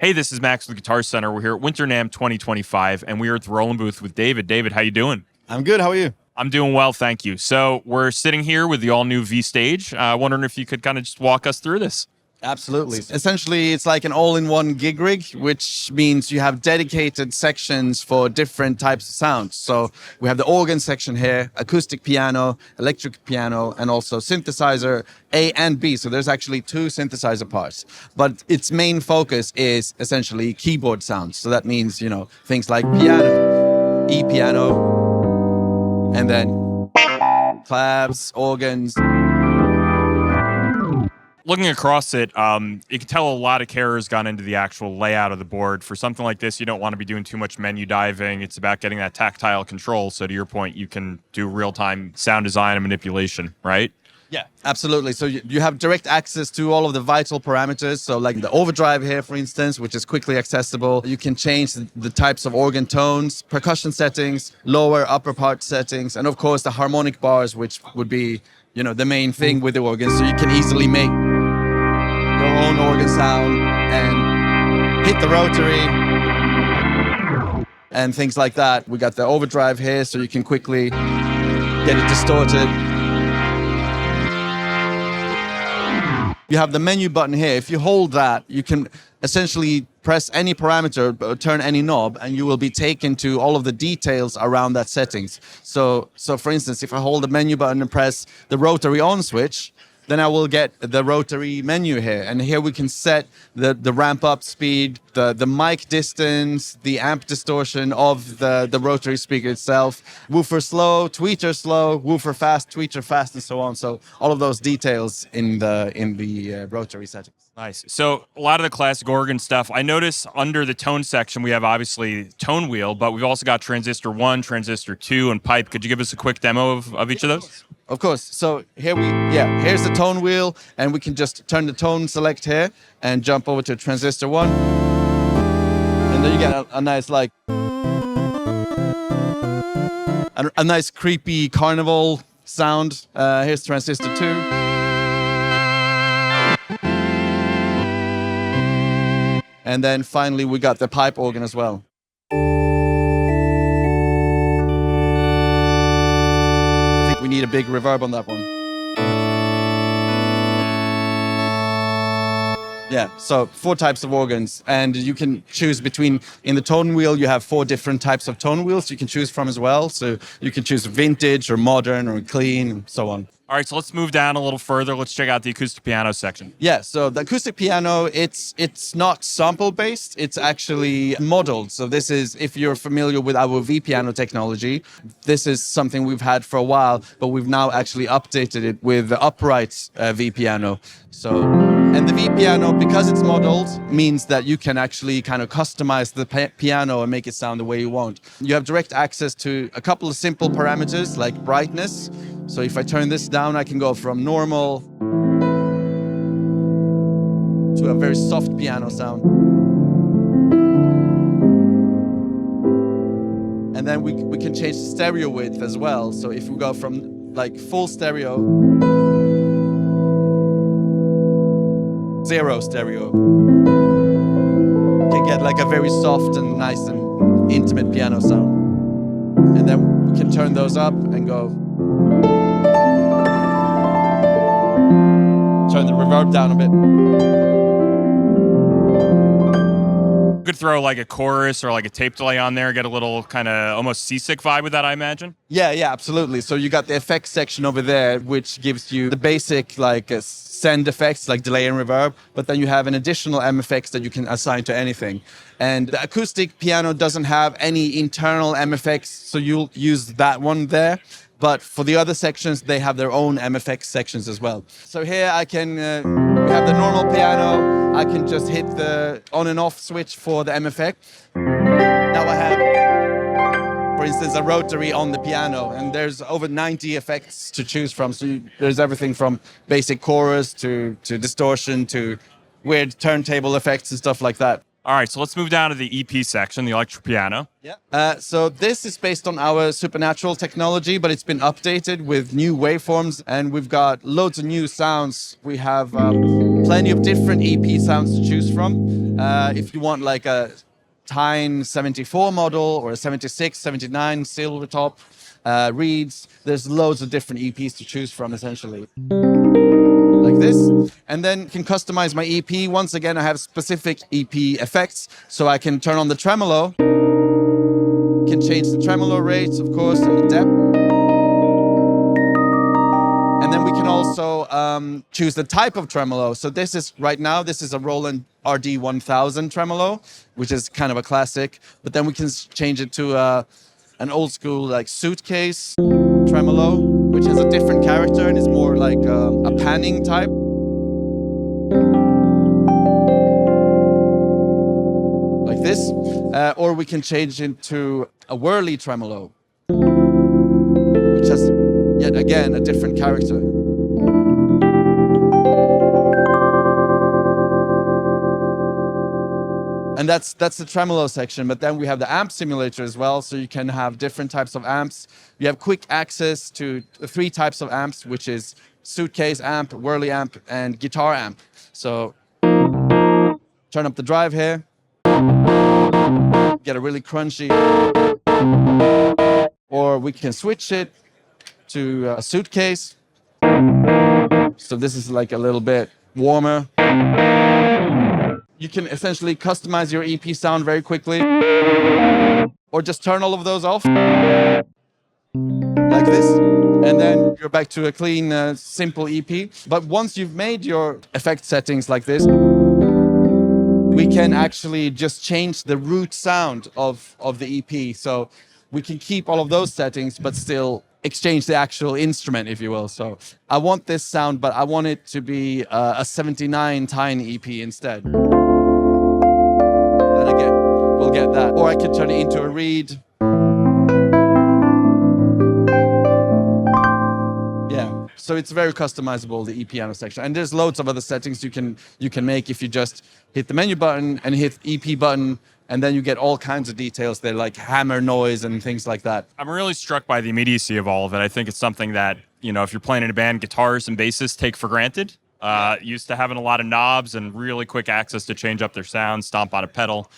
Hey, this is Max with Guitar Center. We're here at Winter NAMM 2025, and we're at the Roland booth with David. David, how you doing? I'm good. How are you? I'm doing well, thank you. So we're sitting here with the all-new V-Stage. Wondering if you could kind of just walk us through this. Absolutely. Essentially, it's like an all-in-one gig rig, which means you have dedicated sections for different types of sounds. So we have the organ section here, acoustic piano, electric piano, and also synthesizer A and B. So there's actually two synthesizer parts. But its main focus is essentially keyboard sounds. So that means, things like piano, E piano, and then claps, organs. Looking across it, you can tell a lot of care has gone into the actual layout of the board. For something like this, you don't want to be doing too much menu diving. It's about getting that tactile control. So to your point, you can do real-time sound design and manipulation, right? Yeah, absolutely. So you have direct access to all of the vital parameters. So like the overdrive here, for instance, which is quickly accessible. You can change the types of organ tones, percussion settings, lower, upper part settings, and of course the harmonic bars, which would be, the main thing with the organ. So you can easily make your own organ sound and hit the rotary and things like that. We got the overdrive here, so you can quickly get it distorted. You have the menu button here. If you hold that, you can essentially press any parameter or turn any knob, and you will be taken to all of the details around that settings. So for instance, if I hold the menu button and press the rotary on switch, then I will get the rotary menu here. And here we can set the ramp up speed, the mic distance, the amp distortion of the rotary speaker itself, woofer slow, tweeter slow, woofer fast, tweeter fast, and so on. So all of those details in the rotary settings. Nice. So a lot of the classic organ stuff. I notice under the tone section, we have obviously tone wheel, but we've also got transistor 1, transistor 2, and pipe. Could you give us a quick demo of each of those? Of course. So here's the tone wheel, and we can just turn the tone select here and jump over to transistor 1. And then you get a nice a nice creepy carnival sound. Here's transistor 2. And then finally we got the pipe organ as well. I think we need a big reverb on that one. Yeah, so 4 types of organs, and you can choose between, in the tone wheel, you have 4 different types of tone wheels you can choose from as well. So you can choose vintage or modern or clean and so on. All right, so let's move down a little further. Let's check out the acoustic piano section. Yeah, so the acoustic piano, it's not sample-based, it's actually modeled. So this is, if you're familiar with our V-piano technology, this is something we've had for a while, but we've now actually updated it with the upright V-piano. So, and the V-piano, because it's modeled, means that you can actually kind of customize the piano and make it sound the way you want. You have direct access to a couple of simple parameters like brightness. So if I turn this down, I can go from normal to a very soft piano sound. And then we can change the stereo width as well. So if we go from like full stereo, 0 stereo, can get like a very soft and nice and intimate piano sound. And then we can turn those up and go. Turn the reverb down a bit. You could throw like a chorus or like a tape delay on there, get a little kind of almost seasick vibe with that, I imagine. Yeah, absolutely. So you got the effects section over there, which gives you the basic send effects like delay and reverb, but then you have an additional M effects that you can assign to anything. And the acoustic piano doesn't have any internal M effects, so you'll use that one there. But for the other sections, they have their own MFX sections as well. So here I can, we have the normal piano. I can just hit the on and off switch for the MFX. Now I have, for instance, a rotary on the piano, and there's over 90 effects to choose from. So there's everything from basic chorus to distortion to weird turntable effects and stuff like that. All right, so let's move down to the EP section, the electric piano. Yeah. So this is based on our Supernatural technology, but it's been updated with new waveforms, and we've got loads of new sounds. We have plenty of different EP sounds to choose from. If you want like a Tyne 74 model or a 76, 79 silver top reeds, there's loads of different EPs to choose from essentially. Like this, and then can customize my EP. Once again, I have specific EP effects, so I can turn on the tremolo, can change the tremolo rates, of course, and the depth. And then we can also choose the type of tremolo. So this is, right now, this is a Roland RD1000 tremolo, which is kind of a classic, but then we can change it to an old school like suitcase tremolo, which has a different character and is more like a panning type. Like this. Or we can change it to a whirly tremolo, which has, yet again, a different character. And that's the tremolo section, but then we have the amp simulator as well, so you can have different types of amps. You have quick access to 3 types of amps, which is suitcase amp, whirly amp, and guitar amp. So turn up the drive here, get a really crunchy, or we can switch it to a suitcase. So this is like a little bit warmer. You can essentially customize your EP sound very quickly, or just turn all of those off, like this, and then you're back to a clean, simple EP. But once you've made your effect settings like this, we can actually just change the root sound of the EP. So we can keep all of those settings, but still exchange the actual instrument, if you will. So I want this sound, but I want it to be a 79 Tyne EP instead. Then again, we'll get that. Or I could turn it into a reed. Yeah, so it's very customizable, the piano section. And there's loads of other settings you can make if you just hit the menu button and hit EP button, and then you get all kinds of details there, like hammer noise and things like that. I'm really struck by the immediacy of all of it. I think it's something that, you know, if you're playing in a band, guitarists and bassists take for granted. Used to having a lot of knobs and really quick access to change up their sound, stomp on a pedal,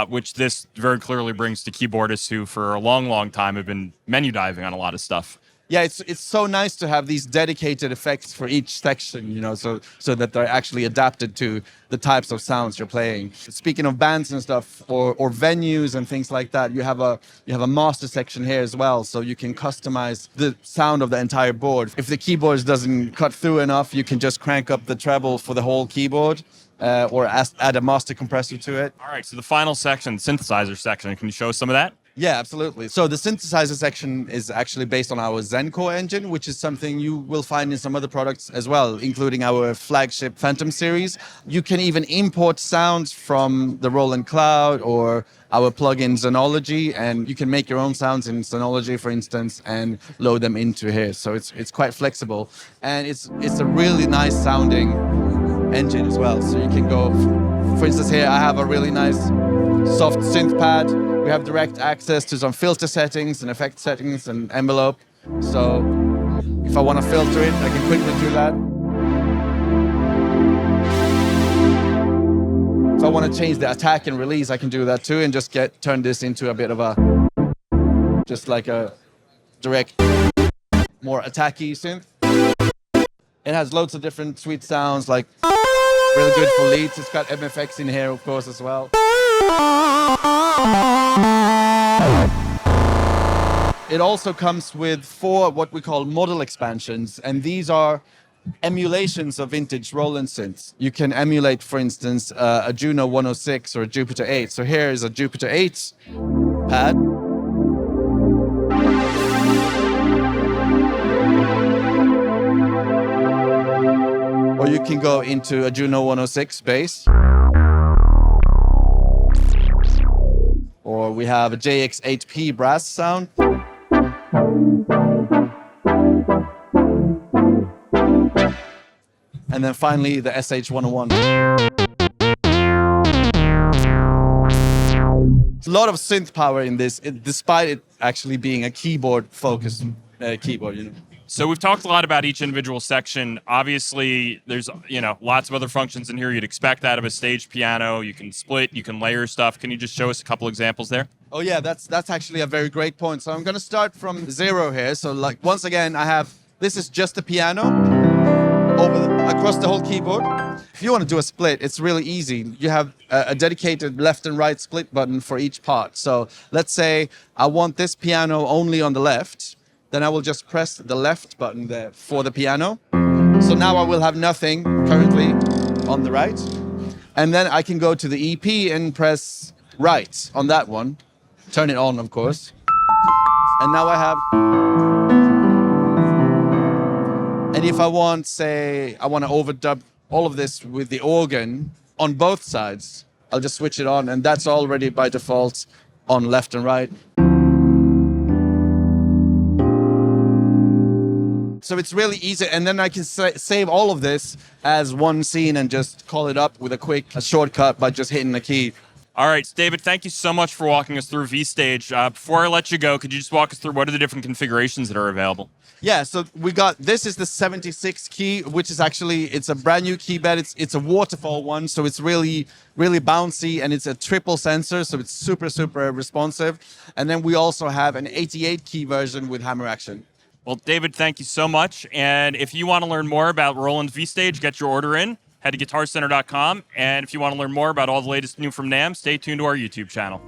which this very clearly brings to keyboardists who for a long, long time have been menu diving on a lot of stuff. Yeah, it's so nice to have these dedicated effects for each section, you know, so that they're actually adapted to the types of sounds you're playing. Speaking of bands and stuff, or venues and things like that, you have a master section here as well, so you can customize the sound of the entire board. If the keyboard doesn't cut through enough, you can just crank up the treble for the whole keyboard, or add a master compressor to it. All right, so the final section, synthesizer section, can you show us some of that? Yeah, absolutely. So the synthesizer section is actually based on our Zencore engine, which is something you will find in some other products as well, including our flagship Phantom series. You can even import sounds from the Roland Cloud or our plugin Zenology, and you can make your own sounds in Zenology, for instance, and load them into here. So it's quite flexible, and it's a really nice sounding engine as well. So you can go, for instance, here I have a really nice soft synth pad. We have direct access to some filter settings and effect settings and envelope. So if I want to filter it, I can quickly do that. If I want to change the attack and release, I can do that too, and just turn this into a bit of a, just like a direct, more attacky synth. It has loads of different sweet sounds, like really good for leads. It's got MFX in here, of course, as well. It also comes with 4 what we call model expansions, and these are emulations of vintage Roland synths. You can emulate, for instance, a Juno 106 or a Jupiter 8. So here is a Jupiter 8 pad. Or you can go into a Juno 106 bass. Or we have a JX8P brass sound. And then finally the SH101. There's a lot of synth power in this, despite it actually being a keyboard-focused keyboard, you know. So we've talked a lot about each individual section. Obviously, there's lots of other functions in here you'd expect out of a staged piano. You can split, you can layer stuff. Can you just show us a couple examples there? Oh yeah, that's actually a very great point. So I'm going to start from 0 here. So like once again, this is just the piano across the whole keyboard. If you want to do a split, it's really easy. You have a dedicated left and right split button for each part. So let's say I want this piano only on the left, then I will just press the left button there for the piano. So now I will have nothing currently on the right. And then I can go to the EP and press right on that one. Turn it on, of course. And now I have... And if I want, say, I want to overdub all of this with the organ on both sides, I'll just switch it on, and that's already by default on left and right. So it's really easy, and then I can save all of this as one scene and just call it up with a shortcut by just hitting the key. All right, David, thank you so much for walking us through V-Stage. Before I let you go, could you just walk us through what are the different configurations that are available? Yeah, so this is the 76 key, which is actually, it's a brand new key bed. It's a waterfall one, so it's really, really bouncy, and it's a triple sensor, so it's super, super responsive. And then we also have an 88 key version with hammer action. Well, David, thank you so much. And if you want to learn more about Roland V-Stage, get your order in. Head to guitarcenter.com. And if you want to learn more about all the latest new from NAMM, stay tuned to our YouTube channel.